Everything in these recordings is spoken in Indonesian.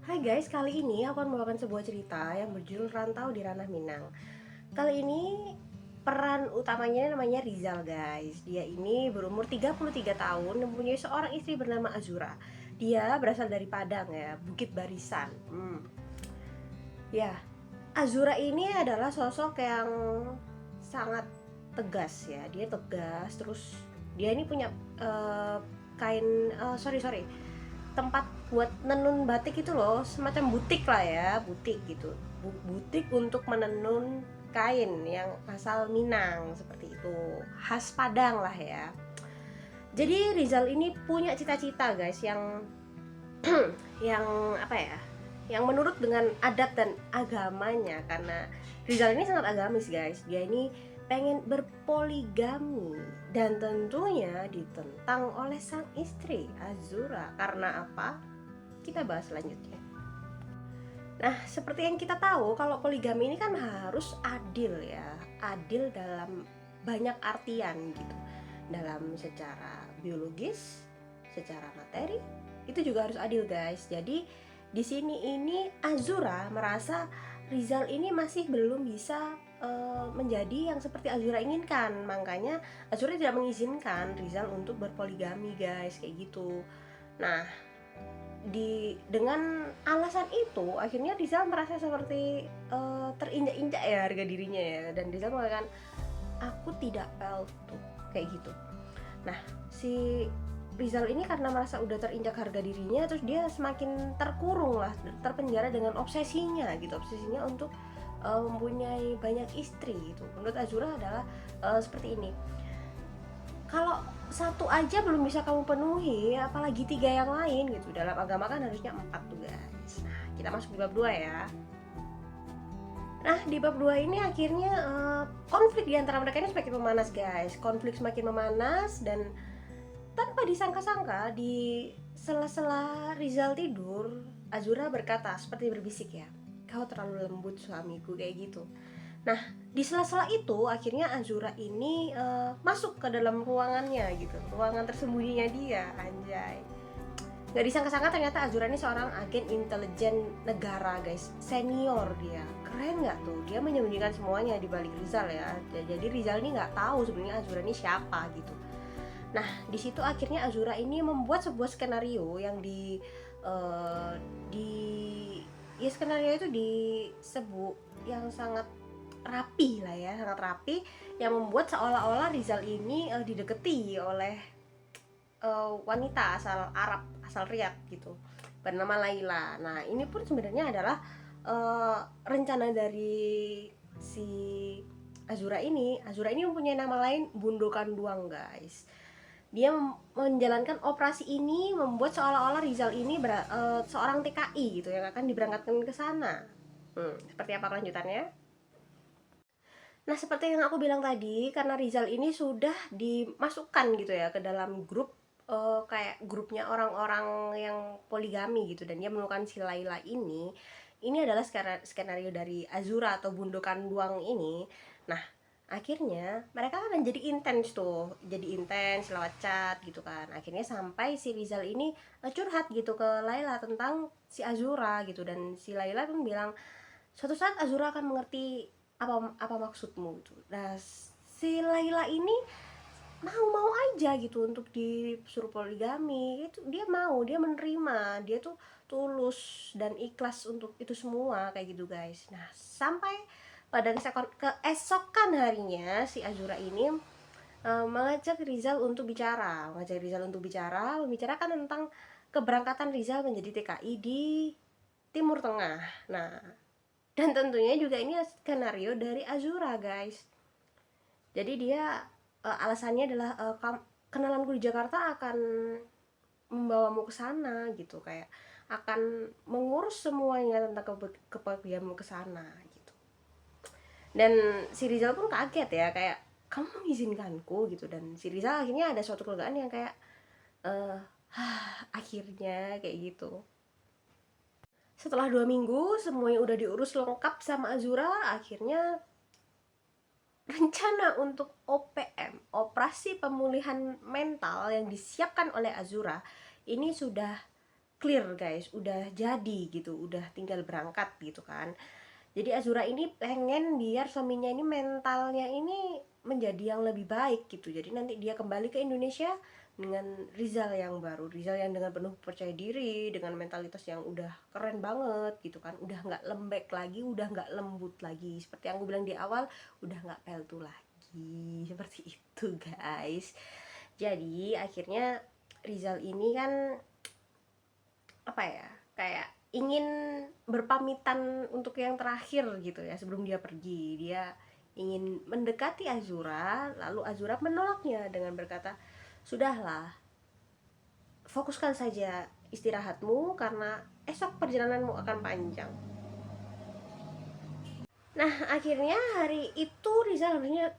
Hai guys, kali ini aku akan membawakan sebuah cerita yang berjudul Rantau di Ranah Minang. Kali ini peran utamanya namanya Rizal guys. Dia ini berumur 33 tahun dan mempunyai seorang istri bernama Azura. Dia berasal dari Padang ya, Bukit Barisan. Ya, Azura ini adalah sosok yang sangat tegas ya. Dia tegas, terus dia ini punya kain sorry tempat buat nenun batik itu loh, semacam butik lah ya, butik gitu, butik untuk menenun kain yang asal Minang seperti itu, khas Padang lah ya. Jadi Rizal ini punya cita-cita guys yang yang apa ya, yang menurut dengan adat dan agamanya, karena Rizal ini sangat agamis guys. Dia ini pengen berpoligami dan tentunya ditentang oleh sang istri Azura. Karena apa? Kita bahas selanjutnya. Nah, seperti yang kita tahu, kalau poligami ini kan harus adil ya, adil dalam banyak artian gitu, dalam secara biologis, secara materi, itu juga harus adil guys. Jadi di sini ini Azura merasa Rizal ini masih belum bisa menjadi yang seperti Azura inginkan, makanya Azura tidak mengizinkan Rizal untuk berpoligami guys, kayak gitu. Nah, dengan alasan itu akhirnya Rizal merasa seperti terinjak-injak ya harga dirinya ya, dan Rizal mengatakan aku tidak tuh kayak gitu. Nah, si Rizal ini karena merasa udah terinjak harga dirinya, terus dia semakin terkurung lah, terpenjara dengan obsesinya gitu, obsesinya untuk mempunyai banyak istri gitu. Menurut Azura adalah seperti ini, kalau satu aja belum bisa kamu penuhi, apalagi tiga yang lain gitu. Dalam agama kan harusnya 4 tuh guys. Nah, kita masuk di bab 2 ya. Nah, di bab 2 ini akhirnya konflik di antara mereka ini semakin memanas guys. Konflik semakin memanas, dan tanpa disangka-sangka di sela-sela Rizal tidur, Azura berkata seperti berbisik ya, kau terlalu lembut suamiku, kayak gitu. Nah, di sela-sela itu akhirnya Azura ini masuk ke dalam ruangannya gitu, ruangan tersembunyinya dia, anjay. Gak disangka-sangka ternyata Azura ini seorang agen intelijen negara guys, senior dia. Keren nggak tuh? Dia menyembunyikan semuanya di balik Rizal ya. Jadi Rizal ini nggak tahu sebenarnya Azura ini siapa gitu. Nah, di situ akhirnya Azura ini membuat sebuah skenario yang di ya, skenario itu disebut yang sangat rapi lah ya, sangat rapi, yang membuat seolah-olah Rizal ini dideketi oleh wanita asal Arab, asal Riyadh gitu, bernama Laila. Nah, ini pun sebenarnya adalah rencana dari si Azura ini. Azura ini mempunyai nama lain Bundokan Duang guys. Dia menjalankan operasi ini membuat seolah-olah Rizal ini seorang TKI gitu yang akan diberangkatkan ke sana. Seperti apa kelanjutannya? Nah, seperti yang aku bilang tadi, karena Rizal ini sudah dimasukkan gitu ya ke dalam grup, kayak grupnya orang-orang yang poligami gitu, dan dia menemukan si Laila ini. Ini adalah skenario dari Azura atau Bundokan Duang ini. Nah, akhirnya mereka kan jadi intens tuh, jadi intens lewat chat gitu kan. Akhirnya sampai si Rizal ini curhat gitu ke Laila tentang si Azura gitu, dan si Laila pun bilang suatu saat Azura akan mengerti apa apa maksudmu gitu. Nah, si Laila ini mau-mau aja gitu untuk disuruh poligami. Itu dia mau, dia menerima, dia tuh tulus dan ikhlas untuk itu semua kayak gitu guys. Nah, sampai pada keesokan harinya si Azura ini mengajak Rizal untuk bicara, membicarakan tentang keberangkatan Rizal menjadi TKI di Timur Tengah. Nah, dan tentunya juga ini skenario dari Azura guys. Jadi dia alasannya adalah kenalanku di Jakarta akan membawamu ke sana gitu, kayak akan mengurus semuanya tentang kepergianmu ke sana gitu. Dan si Rizal pun kaget ya, kayak kamu mengizinkanku gitu. Dan si Rizal akhirnya ada suatu kelegaan yang kayak eh akhirnya kayak gitu. Setelah 2 minggu semuanya udah diurus lengkap sama Azura, akhirnya rencana untuk OPM, operasi pemulihan mental, yang disiapkan oleh Azura ini sudah clear guys, udah jadi gitu, udah tinggal berangkat gitu kan. Jadi Azura ini pengen biar suaminya ini mentalnya ini menjadi yang lebih baik gitu. Jadi nanti dia kembali ke Indonesia dengan Rizal yang baru, Rizal yang dengan penuh percaya diri, dengan mentalitas yang udah keren banget gitu kan, udah nggak lembek lagi, udah nggak lembut lagi, seperti yang aku bilang di awal, udah nggak peltu lagi, seperti itu guys. Jadi akhirnya Rizal ini kan apa ya, kayak ingin berpamitan untuk yang terakhir gitu ya, sebelum dia pergi. Dia ingin mendekati Azura, lalu Azura menolaknya dengan berkata, sudahlah, fokuskan saja istirahatmu karena esok perjalananmu akan panjang. Nah, akhirnya hari itu Rizal harusnya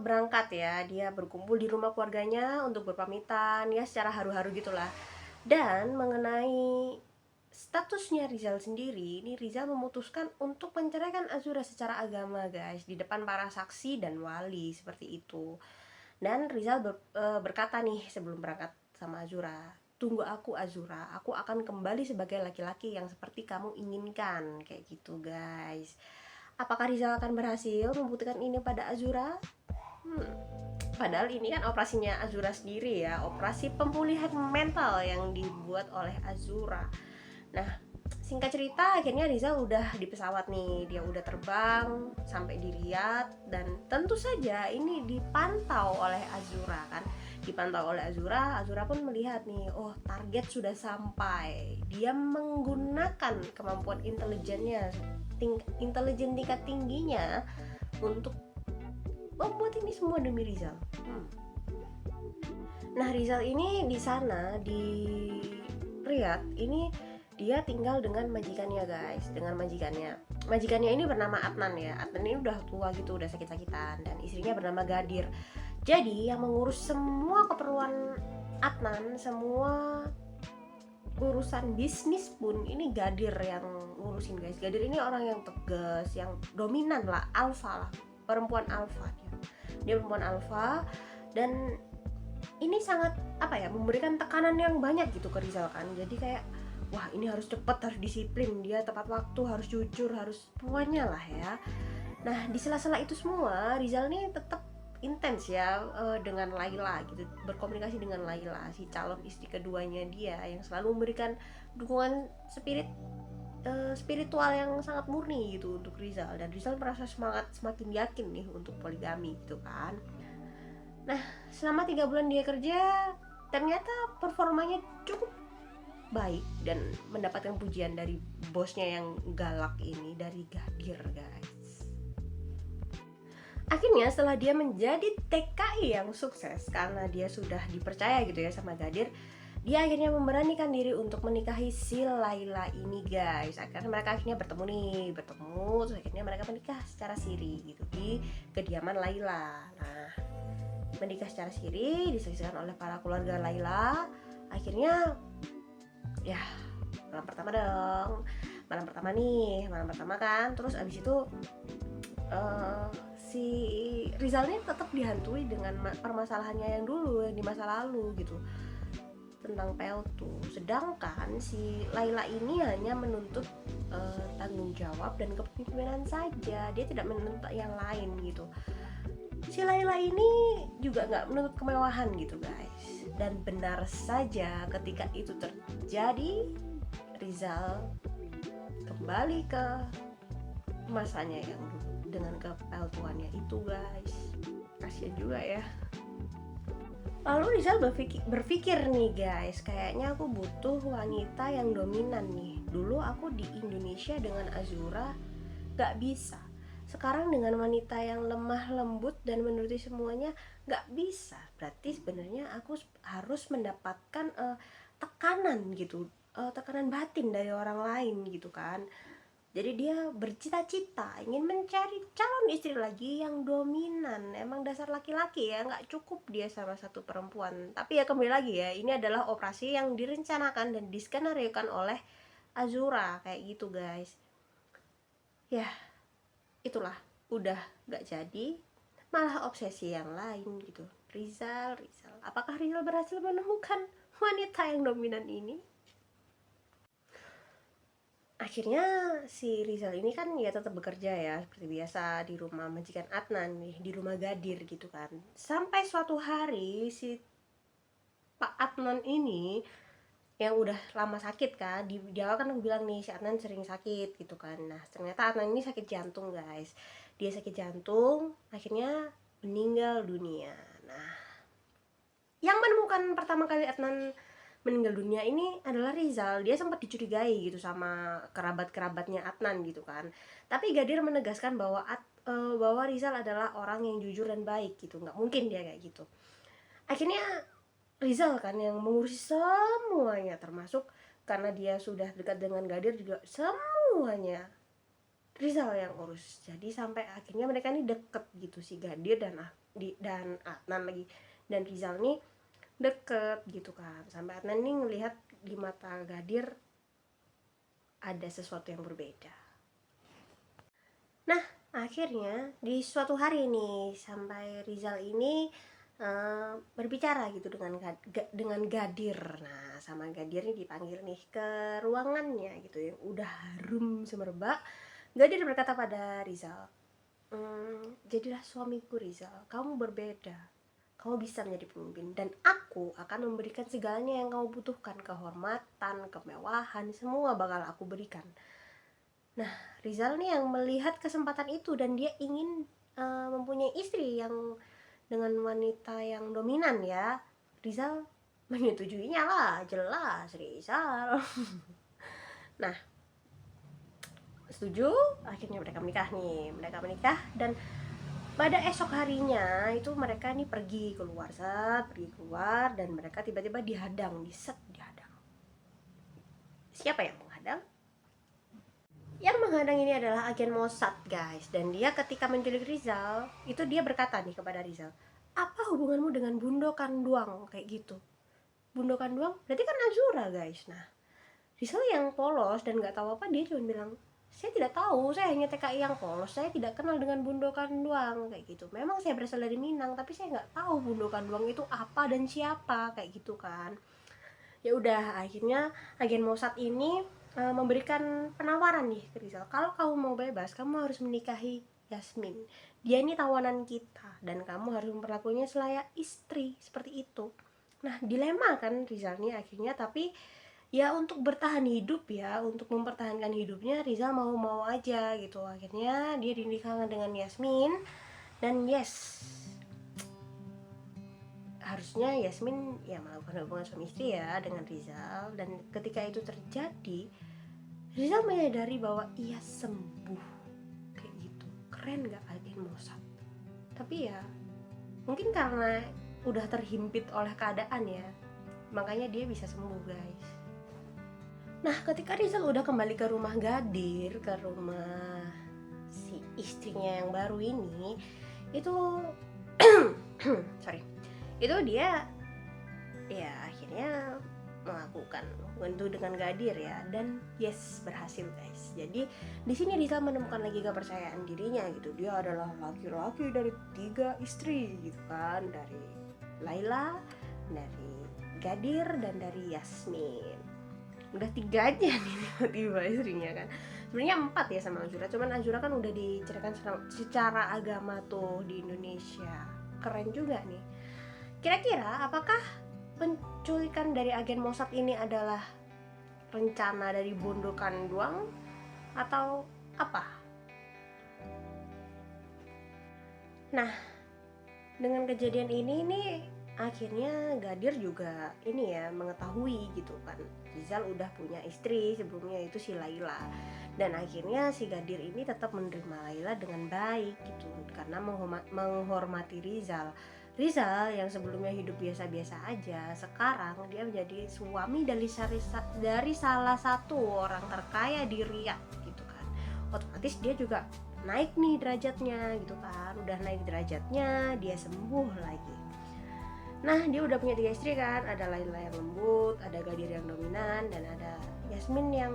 berangkat ya. Dia berkumpul di rumah keluarganya untuk berpamitan ya, secara haru-haru gitulah. Dan mengenai statusnya Rizal sendiri, ini Rizal memutuskan untuk menceraikan Azura secara agama guys, di depan para saksi dan wali seperti itu. Dan Rizal berkata nih sebelum berangkat sama Azura, tunggu aku Azura, aku akan kembali sebagai laki-laki yang seperti kamu inginkan, kayak gitu guys. Apakah Rizal akan berhasil membuktikan ini pada Azura? Padahal ini kan operasinya Azura sendiri ya, operasi pemulihan mental yang dibuat oleh Azura. Nah, singkat cerita akhirnya Rizal udah di pesawat nih, dia udah terbang sampai di Riyadh, dan tentu saja ini dipantau oleh Azura kan. Dipantau oleh Azura, Azura pun melihat nih, oh target sudah sampai. Dia menggunakan kemampuan intelijennya, intelijen tingkat tingginya untuk membuat ini semua demi Rizal. Nah, Rizal ini di sana di Riyadh ini dia tinggal dengan majikannya guys, dengan majikannya ini bernama Adnan ya. Adnan ini udah tua gitu, udah sakit-sakitan, dan istrinya bernama Gadir. Jadi yang mengurus semua keperluan Adnan, semua urusan bisnis pun ini Gadir yang ngurusin guys. Gadir ini orang yang tegas, yang dominan lah, alfa lah, perempuan alfa dia perempuan alfa. Dan ini sangat apa ya, memberikan tekanan yang banyak gitu ke Rizal kan. Jadi kayak wah ini harus cepat, harus disiplin, dia tepat waktu, harus jujur, harus semuanya lah ya. Nah di sela-sela itu semua Rizal nih tetap intens ya dengan Laila gitu, berkomunikasi dengan Laila, si calon istri keduanya dia, yang selalu memberikan dukungan spiritual yang sangat murni gitu untuk Rizal. Dan Rizal merasa semangat, semakin yakin nih untuk poligami gitu kan. Nah, selama 3 bulan dia kerja, ternyata performanya cukup baik dan mendapatkan pujian dari bosnya yang galak ini, dari Gadir guys. Akhirnya setelah dia menjadi TKI yang sukses karena dia sudah dipercaya gitu ya sama Gadir, dia akhirnya memberanikan diri untuk menikahi si Laila ini guys. Akhirnya mereka bertemu, terus akhirnya mereka menikah secara siri gitu di kediaman Laila. Nah, menikah secara siri disaksikan oleh para keluarga Laila. Akhirnya ya malam pertama kan. Terus abis itu si Rizal ini tetap dihantui dengan permasalahannya yang dulu, yang di masa lalu gitu, tentang peltu. Sedangkan si Laila ini hanya menuntut tanggung jawab dan kepemimpinan saja, dia tidak menuntut yang lain gitu. Si Laila ini juga nggak menuntut kemewahan gitu guys. Dan benar saja ketika itu terjadi, Rizal kembali ke masanya yang dulu dengan kepeltuannya itu guys. Kasian juga ya. Lalu Rizal berpikir nih guys, kayaknya aku butuh wanita yang dominan nih. Dulu aku di Indonesia dengan Azura gak bisa, sekarang dengan wanita yang lemah lembut dan menuruti semuanya gak bisa. Berarti sebenarnya aku harus mendapatkan tekanan gitu, tekanan batin dari orang lain gitu kan. Jadi dia bercita-cita ingin mencari calon istri lagi yang dominan. Emang dasar laki-laki ya, nggak cukup dia sama satu perempuan. Tapi ya kembali lagi ya, ini adalah operasi yang direncanakan dan diskenariokan oleh Azura kayak gitu guys. Ya itulah, udah nggak jadi, malah obsesi yang lain gitu. Rizal, apakah Rizal berhasil menemukan wanita yang dominan ini? akhirnya si Rizal ini kan ya tetap bekerja ya seperti biasa di rumah majikan Adnan nih, di rumah Gadir gitu kan. Sampai suatu hari si Pak Adnan ini yang udah lama sakit kan, di awal kan aku bilang nih si Adnan sering sakit gitu kan. Nah ternyata Adnan ini sakit jantung guys, dia sakit jantung akhirnya meninggal dunia. Nah yang menemukan pertama kali Adnan meninggal dunia ini adalah Rizal. Dia sempat dicurigai gitu sama kerabat-kerabatnya Adnan gitu kan. Tapi Gadir menegaskan bahwa Rizal adalah orang yang jujur dan baik gitu. Nggak mungkin dia kayak gitu. Akhirnya Rizal kan yang mengurusi semuanya, termasuk karena dia sudah dekat dengan Gadir juga semuanya Rizal yang urus. Jadi sampai akhirnya mereka ini deket gitu, si Gadir dan Adnan lagi dan Rizal nih deket gitu kan. Sampai Adnan nih ngelihat di mata Gadir ada sesuatu yang berbeda. Nah akhirnya di suatu hari nih sampai Rizal ini berbicara gitu dengan Gadir. Nah sama Gadir nih dipanggil nih ke ruangannya gitu yang udah harum semerbak. Gadir berkata pada Rizal, jadilah suamiku Rizal, kamu berbeda, kamu bisa menjadi pemimpin dan aku akan memberikan segalanya yang kamu butuhkan, kehormatan, kemewahan, semua bakal aku berikan. Nah Rizal nih yang melihat kesempatan itu dan dia ingin mempunyai istri yang dengan wanita yang dominan ya. Rizal menyetujuinya lah, jelas Rizal. Nah setuju, akhirnya mereka menikah dan pada esok harinya itu mereka nih pergi keluar dan mereka tiba-tiba dihadang. Siapa yang menghadang? Yang menghadang ini adalah agen Mossad guys, dan dia ketika menculik Rizal itu dia berkata nih kepada Rizal, apa hubunganmu dengan Bundo Kanduang, kayak gitu. Bundo Kanduang berarti kan Azura guys. Nah Rizal yang polos dan nggak tahu apa, dia cuma bilang, saya tidak tahu, saya hanya TKI yang polos, saya tidak kenal dengan Bundo Kanduang, kayak gitu. Memang saya berasal dari Minang, tapi saya nggak tahu Bundo Kanduang itu apa dan siapa, kayak gitu kan. Ya udah, akhirnya agen Mossad ini memberikan penawaran nih ke Rizal, kalau kamu mau bebas, kamu harus menikahi Yasmin. Dia ini tawanan kita dan kamu harus memperlakukannya selayak istri, seperti itu. Nah dilema kan Rizal nih akhirnya, tapi ya untuk bertahan hidup ya, untuk mempertahankan hidupnya Rizal mau aja gitu. Akhirnya dia dinikahkan dengan Yasmin dan yes, harusnya Yasmin ya melakukan hubungan suami istri ya dengan Rizal. Dan ketika itu terjadi, Rizal menyadari bahwa ia sembuh, kayak gitu. Keren gak agen Mossad? Tapi ya mungkin karena udah terhimpit oleh keadaan ya, makanya dia bisa sembuh guys. Nah ketika Rizal udah kembali ke rumah Gadir, ke rumah si istrinya yang baru ini, itu sorry, itu dia ya akhirnya melakukan hubungan itu dengan Gadir ya, dan yes, berhasil guys. Jadi di sini Rizal menemukan lagi kepercayaan dirinya gitu. Dia adalah laki-laki dari 3 istri gitu kan, dari Laila, dari Gadir, dan dari Yasmin. Udah 3 aja nih tiba-tiba istrinya kan. Sebenarnya 4 ya sama Azura, cuman Azura kan udah diceritakan secara agama tuh di Indonesia. Keren juga nih. Kira-kira apakah penculikan dari agen Mossad ini adalah rencana dari Bondo Kanduang atau apa? Nah, dengan kejadian ini nih akhirnya Gadir juga ini ya mengetahui gitu kan, Rizal udah punya istri sebelumnya, itu si Laila. Dan akhirnya si Gadir ini tetap menerima Laila dengan baik gitu, karena menghormati Rizal. Rizal yang sebelumnya hidup biasa-biasa aja, sekarang dia menjadi suami dari salah satu orang terkaya di Riyadh gitu kan. Otomatis dia juga naik nih derajatnya gitu kan. Udah naik derajatnya, dia sembuh lagi. Nah dia udah punya 3 istri kan, ada Laila yang lembut, ada Gadir yang dominan, dan ada Yasmin yang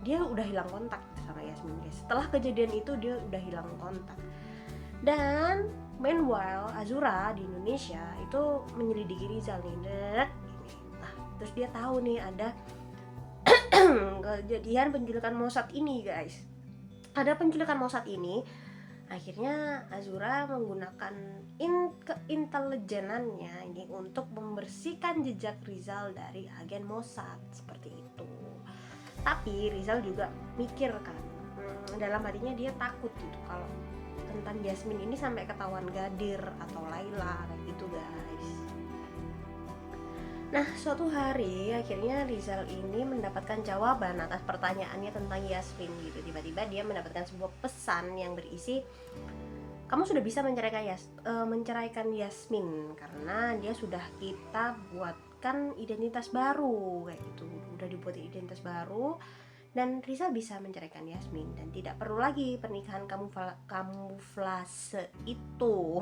dia udah hilang kontak sama Yasmin guys. Setelah kejadian itu dia udah hilang kontak. Dan meanwhile Azura di Indonesia itu menyelidiki Rizal nih, nah terus dia tahu nih ada kejadian penculikan Mossad ini guys. Pada penculikan Mossad ini, akhirnya Azura menggunakan keintelijenannya ini untuk membersihkan jejak Rizal dari agen Mossad seperti itu. Tapi Rizal juga mikir kan, dalam hatinya dia takut gitu kalau tentang Yasmin ini sampai ketahuan Gadir atau Laila kayak gitu guys. Nah, suatu hari akhirnya Rizal ini mendapatkan jawaban atas pertanyaannya tentang Yasmin gitu. Tiba-tiba dia mendapatkan sebuah pesan yang berisi, kamu sudah bisa menceraikan Yasmin karena dia sudah kita buatkan identitas baru kayak gitu. Udah dibuat identitas baru dan Rizal bisa menceraikan Yasmin dan tidak perlu lagi pernikahan kamuflase itu.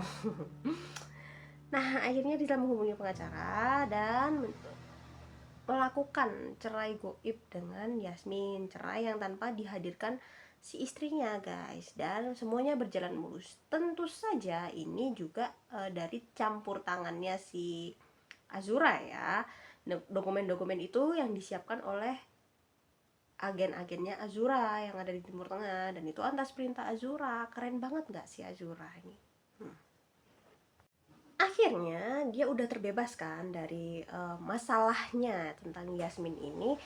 Nah, akhirnya Rizal menghubungi pengacara dan melakukan cerai goib dengan Yasmin, cerai yang tanpa dihadirkan si istrinya guys, dan semuanya berjalan mulus. Tentu saja ini juga dari campur tangannya si Azura ya. Dokumen-dokumen itu yang disiapkan oleh agen-agennya Azura yang ada di Timur Tengah, dan itu atas perintah Azura. Keren banget gak si Azura ini? Akhirnya dia udah terbebaskan dari masalahnya tentang Yasmin ini.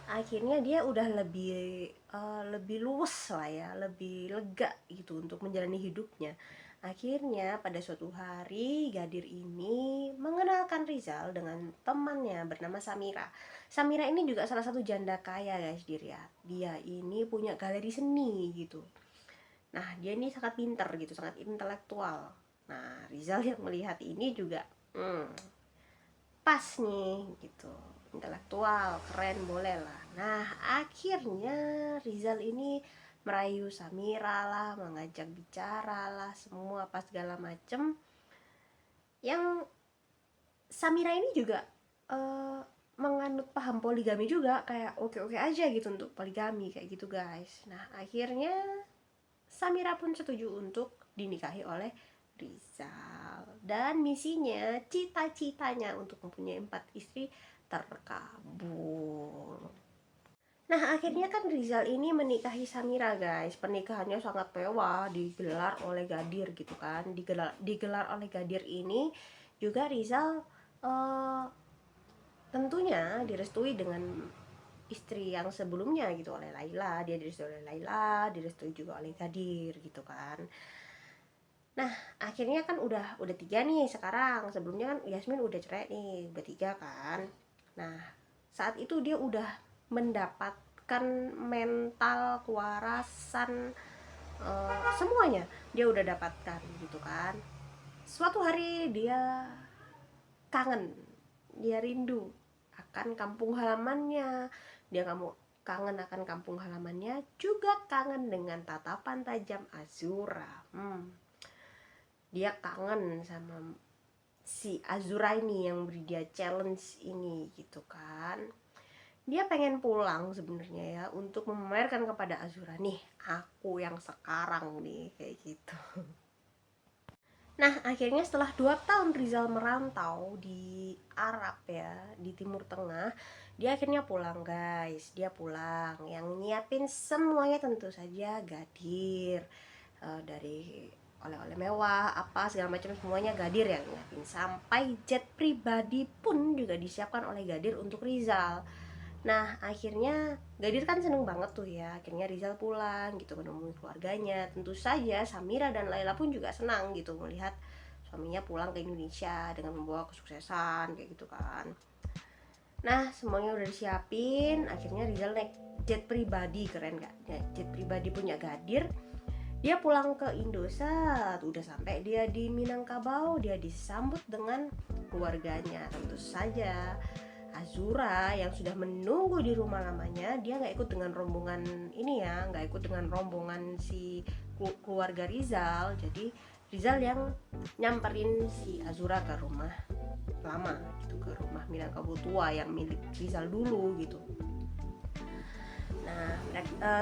Akhirnya dia udah lebih luwes lah ya, lebih lega gitu untuk menjalani hidupnya. Akhirnya pada suatu hari Gadir ini mengenalkan Rizal dengan temannya bernama Samira. Samira ini juga salah satu janda kaya guys di Riyadh. Dia ini punya galeri seni gitu. Nah, dia ini sangat pintar gitu, sangat intelektual. Nah, Rizal yang melihat ini juga pas nih gitu, intelektual, keren, boleh lah. Nah, akhirnya Rizal ini merayu Samira lah, mengajak bicara lah, semua pas segala macem. Yang Samira ini juga menganut paham poligami juga, kayak oke-oke aja gitu untuk poligami kayak gitu guys. Nah, akhirnya Samira pun setuju untuk dinikahi oleh Rizal, dan misinya, cita-citanya untuk mempunyai 4 istri terkabul. Nah, akhirnya kan Rizal ini menikahi Samira guys. Pernikahannya sangat mewah, digelar oleh Gadir gitu kan. Digelar oleh Gadir ini juga Rizal tentunya direstui dengan istri yang sebelumnya gitu, oleh Laila. Dia direstui oleh Laila, direstui juga oleh Gadir gitu kan. Nah, akhirnya kan udah 3 nih sekarang. Sebelumnya kan Yasmin udah cerai nih, udah 3 kan. Nah, saat itu dia udah mendapatkan mental, kewarasan, semuanya dia udah dapatkan gitu kan. Suatu hari dia kangen, dia rindu akan kampung halamannya. Kangen akan kampung halamannya, juga kangen dengan tatapan tajam Azura. Dia kangen sama si Azura ini yang beri dia challenge ini gitu kan. Dia pengen pulang sebenarnya ya, untuk memamerkan kepada Azura, nih aku yang sekarang nih kayak gitu. Nah, akhirnya setelah 2 tahun Rizal merantau di Arab ya, di Timur Tengah, dia akhirnya pulang guys. Dia pulang, yang nyiapin semuanya tentu saja Gadir. Dari oleh-oleh mewah, apa segala macam, semuanya Gadir yang nyiapin. Sampai jet pribadi pun juga disiapkan oleh Gadir untuk Rizal. Nah, akhirnya Gadir kan seneng banget tuh ya. Akhirnya Rizal pulang gitu, menemui keluarganya. Tentu saja Samira dan Laila pun juga senang gitu melihat suaminya pulang ke Indonesia dengan membawa kesuksesan kayak gitu kan. Nah, semuanya udah disiapin. Akhirnya Rizal naik jet pribadi, keren gak? Jet pribadi punya Gadir. Dia pulang ke Indosat, udah sampai dia di Minangkabau, dia disambut dengan keluarganya. Tentu saja Azura yang sudah menunggu di rumah lamanya, dia nggak ikut dengan rombongan ini ya, nggak ikut dengan rombongan si keluarga Rizal. Jadi Rizal yang nyamperin si Azura ke rumah lama gitu, ke rumah Minangkabau tua yang milik Rizal dulu gitu. Nah,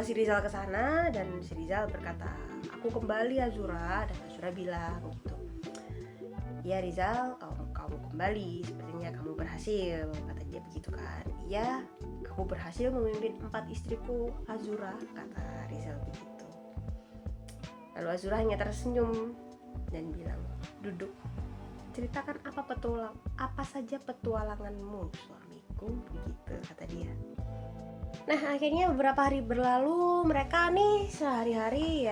si Rizal ke sana dan si Rizal berkata, aku kembali Azura. Dan Azura bilang gitu, ya Rizal, kamu kembali, sepertinya kamu berhasil, kata dia begitu kan. Iya, Aku berhasil memimpin 4 istriku, Azura, kata Rizal begitu. Lalu Azura hanya tersenyum dan bilang, duduk, ceritakan apa saja petualanganmu, suamiku, begitu kata dia. Nah, akhirnya beberapa hari berlalu, mereka nih sehari-hari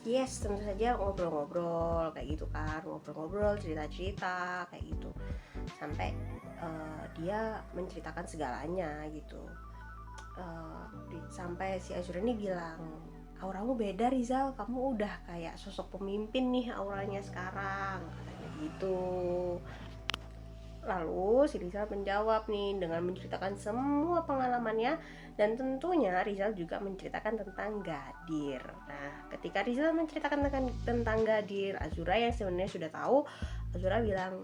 yes tentu saja ngobrol-ngobrol kayak gitu kan, ngobrol-ngobrol, cerita-cerita kayak gitu, sampai dia menceritakan segalanya gitu. Sampai si Azura ini bilang, auramu beda Rizal, kamu udah kayak sosok pemimpin nih auranya sekarang, katanya gitu. Lalu si Rizal menjawab nih dengan menceritakan semua pengalamannya, dan tentunya Rizal juga menceritakan tentang Gadir. Nah, ketika Rizal menceritakan tentang Gadir, Azura yang sebenarnya sudah tahu, Azura bilang,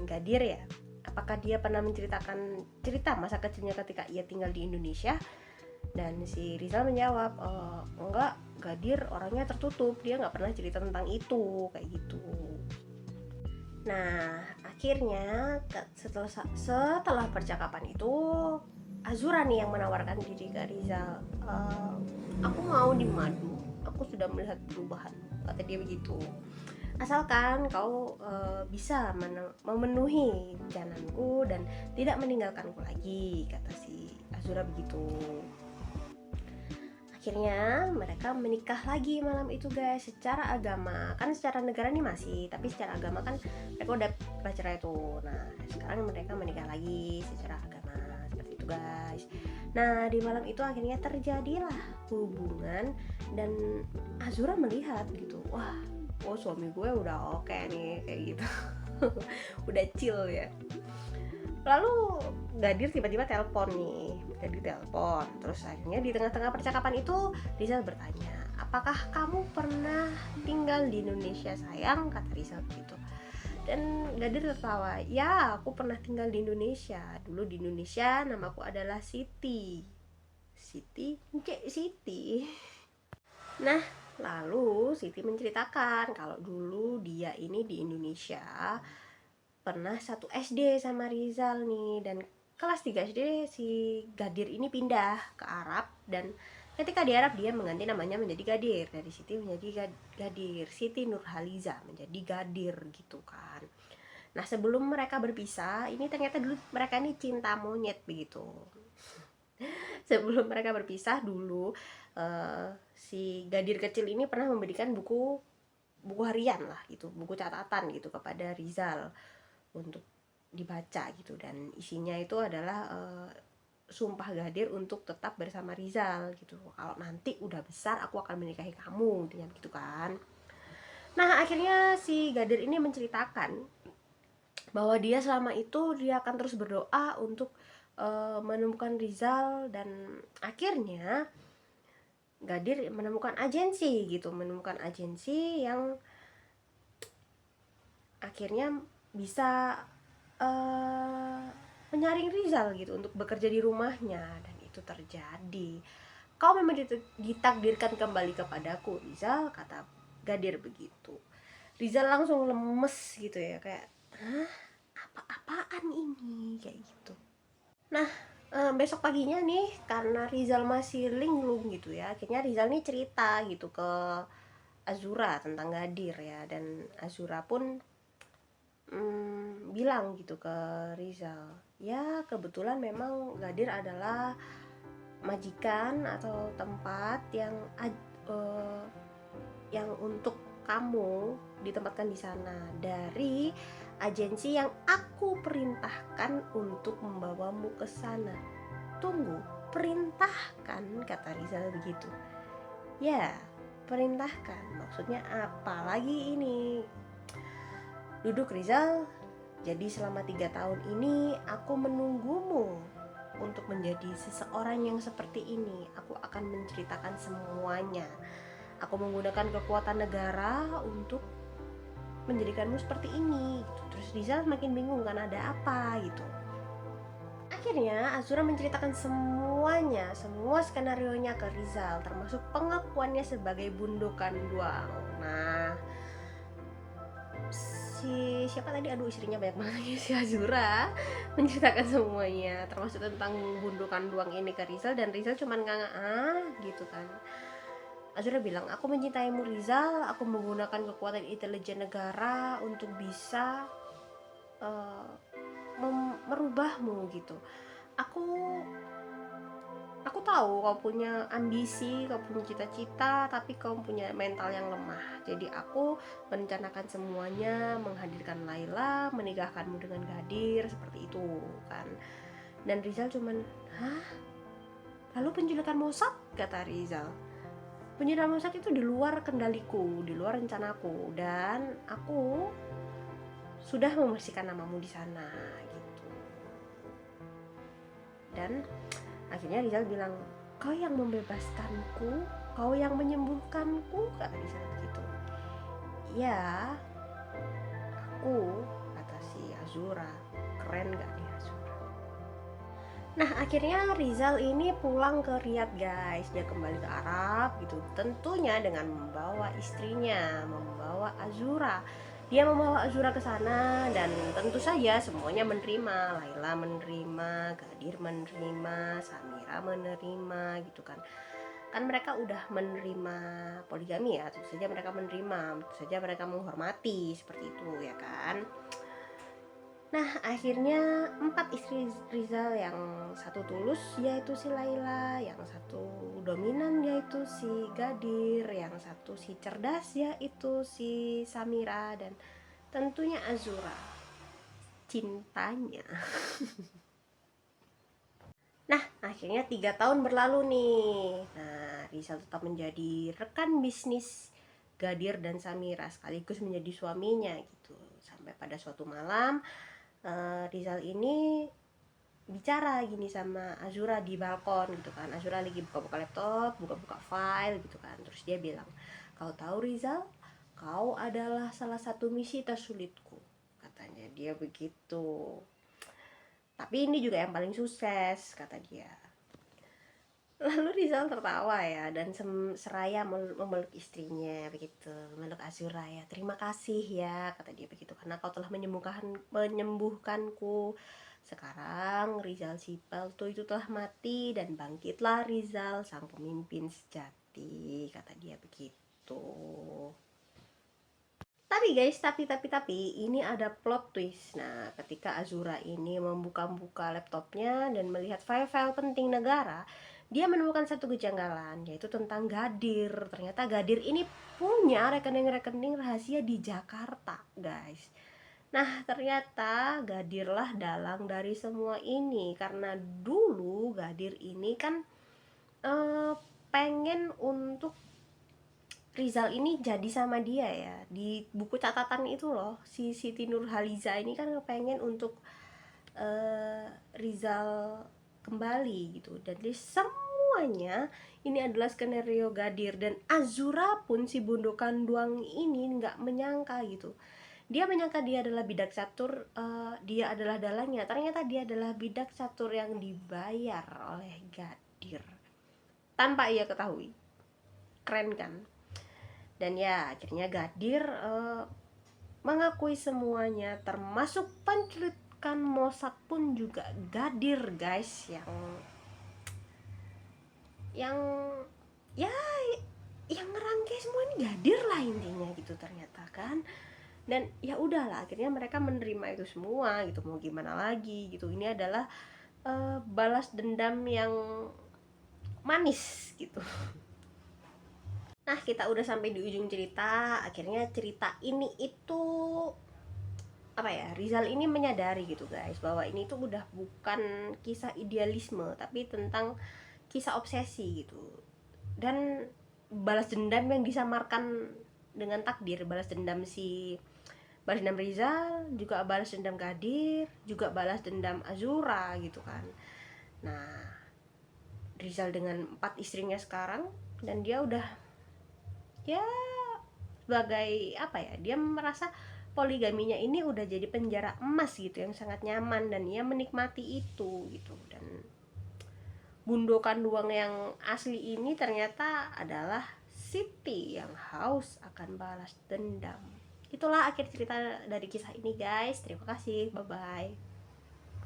Gadir ya, apakah dia pernah menceritakan cerita masa kecilnya ketika ia tinggal di Indonesia? Dan si Rizal menjawab, enggak, Gadir orangnya tertutup, dia nggak pernah cerita tentang itu, kayak gitu. Nah, akhirnya setelah percakapan itu, Azura nih yang menawarkan diri ke Rizal. Aku mau di madu, aku sudah melihat perubahan, kata dia begitu. Asalkan kau bisa memenuhi jananku dan tidak meninggalkanku lagi, kata si Azura begitu. Akhirnya mereka menikah lagi malam itu guys, secara agama. Kan secara negara nih masih, tapi secara agama kan mereka udah bercerai tuh. Nah, sekarang mereka menikah lagi secara agama, seperti itu guys. Nah, di malam itu akhirnya terjadilah hubungan, dan Azura melihat gitu, wah, suami gue udah oke nih, kayak gitu. Udah chill ya. Lalu Gadir tiba-tiba telepon nih, terus akhirnya di tengah-tengah percakapan itu Rizal bertanya, apakah kamu pernah tinggal di Indonesia sayang, kata Rizal begitu. Dan Gadir tertawa, ya aku pernah tinggal di Indonesia, dulu di Indonesia namaku adalah Siti. Nah, lalu Siti menceritakan kalau dulu dia ini di Indonesia pernah satu SD sama Rizal nih, dan kelas 3 SD si Gadir ini pindah ke Arab, dan ketika di Arab dia mengganti namanya menjadi Gadir, dari Siti menjadi Gadir, Siti Nurhaliza menjadi Gadir gitu kan. Nah, sebelum mereka berpisah, ini ternyata dulu mereka ini cinta monyet begitu. Sebelum mereka berpisah dulu, si Gadir kecil ini pernah memberikan buku harian lah gitu, buku catatan gitu kepada Rizal untuk dibaca gitu, dan isinya itu adalah sumpah Gadir untuk tetap bersama Rizal gitu. Kalau nanti udah besar aku akan menikahi kamu, dengan gitu kan. Nah, akhirnya si Gadir ini menceritakan bahwa dia selama itu dia akan terus berdoa untuk menemukan Rizal, dan akhirnya Gadir menemukan agensi yang akhirnya bisa menyaring Rizal gitu untuk bekerja di rumahnya, dan itu terjadi. Kau memang ditakdirkan kembali kepadaku, Rizal, kata Gadir begitu. Rizal langsung lemes gitu ya, kayak, hah, apa-apaan ini, kayak gitu. Nah, besok paginya nih, karena Rizal masih linglung gitu ya, akhirnya Rizal nih cerita gitu ke Azura tentang Gadir ya, dan Azura pun bilang gitu ke Rizal, ya kebetulan memang Gadir adalah majikan atau tempat yang untuk kamu ditempatkan di sana dari agensi yang aku perintahkan untuk membawamu ke sana. Tunggu, perintahkan, kata Rizal begitu. Ya, perintahkan, maksudnya apa lagi ini? Duduk Rizal, jadi selama 3 tahun ini aku menunggumu untuk menjadi seseorang yang seperti ini. Aku akan menceritakan semuanya. Aku menggunakan kekuatan negara untuk menjadikanmu seperti ini gitu. Terus Rizal makin bingung kan, ada apa gitu. Akhirnya Azura menceritakan semuanya, semua skenarionya ke Rizal, termasuk pengakuannya sebagai Bundokan Duang. Nah, si siapa tadi, aduh istrinya banyak banget lagi, si Azura menceritakan semuanya, termasuk tentang gundukan doang ini ke Rizal, dan Rizal cuman nganga gitu kan. Azura bilang, aku mencintaimu Rizal, aku menggunakan kekuatan intelijen negara untuk bisa uh, merubahmu gitu. Aku tahu kau punya ambisi, kau punya cita-cita, tapi kau punya mental yang lemah. Jadi aku merencanakan semuanya, menghadirkan Laila, menikahkanmu dengan Gadir, seperti itu kan. Dan Rizal cuman, hah? Lalu penculikan Mossad? Kata Rizal. Penculikan Mossad itu di luar kendaliku, di luar rencanaku, dan aku sudah membersihkan namamu di sana gitu. Dan akhirnya Rizal bilang, kau yang membebaskanku, kau yang menyembuhkanku, kata Rizal begitu. Ya, aku, kata si Azura. Keren gak nih Azura? Nah akhirnya Rizal ini pulang ke Riyadh guys. Dia kembali ke Arab gitu, tentunya dengan membawa istrinya, membawa Azura. Dia membawa Azura ke sana, dan tentu saja semuanya menerima. Laila menerima, Gadir menerima, Samira menerima gitu kan. Kan mereka udah menerima poligami ya, tentu saja mereka menerima, tentu saja mereka menghormati, seperti itu ya kan. Nah akhirnya 4 istri Rizal, yang satu tulus yaitu si Laila, yang satu dominan yaitu si Gadir, yang satu si cerdas yaitu si Samira, dan tentunya Azura, cintanya. Nah akhirnya 3 tahun berlalu nih. Nah Rizal tetap menjadi rekan bisnis Gadir dan Samira, sekaligus menjadi suaminya gitu. Sampai pada suatu malam Rizal ini bicara gini sama Azura di balkon gitu kan. Azura lagi buka-buka laptop, buka-buka file gitu kan. Terus dia bilang, kau tahu Rizal, kau adalah salah satu misi tersulitku, katanya dia begitu. Tapi ini juga yang paling sukses, kata dia. Lalu Rizal tertawa ya, dan seraya memeluk istrinya begitu, memeluk Azura ya. Terima kasih ya, kata dia begitu, karena kau telah menyembuhkanku. Sekarang Rizal Sipel itu telah mati, dan bangkitlah Rizal sang pemimpin sejati, kata dia begitu. Tapi guys, tapi ini ada plot twist. Nah, ketika Azura ini membuka-buka laptopnya dan melihat file-file penting negara, dia menemukan satu kejanggalan, yaitu tentang Gadir. Ternyata Gadir ini punya rekening-rekening rahasia di Jakarta, guys. Nah, ternyata Gadirlah dalang dari semua ini, karena dulu Gadir ini kan eh, pengen untuk Rizal ini jadi sama dia ya. Di buku catatan itu loh, si Siti Nurhaliza ini kan kepengen untuk Rizal kembali gitu. Dan semuanya ini adalah skenario Gadir, dan Azura pun si Bondo Kanduang ini nggak menyangka gitu. Dia menyangka dia adalah bidak catur, dia adalah dalangnya. Ternyata dia adalah bidak catur yang dibayar oleh Gadir tanpa ia ketahui. Keren kan? Dan ya akhirnya Gadir mengakui semuanya, termasuk penculikan Mossad pun juga Gadir guys, yang ya yang ngerangkai semua ini Gadir lah intinya gitu ternyata kan. Dan ya udahlah, akhirnya mereka menerima itu semua gitu, mau gimana lagi gitu. Ini adalah balas dendam yang manis gitu. Nah kita udah sampai di ujung cerita. Akhirnya cerita ini itu apa ya, Rizal ini menyadari gitu guys, bahwa ini tuh udah bukan kisah idealisme, tapi tentang kisah obsesi gitu. Dan balas dendam yang disamarkan dengan takdir, balas dendam Rizal, juga balas dendam Gadir, juga balas dendam Azura gitu kan. Nah Rizal dengan 4 istrinya sekarang, dan dia udah ya sebagai apa ya, dia merasa poligaminya ini udah jadi penjara emas gitu, yang sangat nyaman, dan ia menikmati itu gitu. Dan Bundo Kanduang yang asli ini ternyata adalah Siti yang haus akan balas dendam. itulah akhir cerita dari kisah ini guys. Terima kasih, bye bye.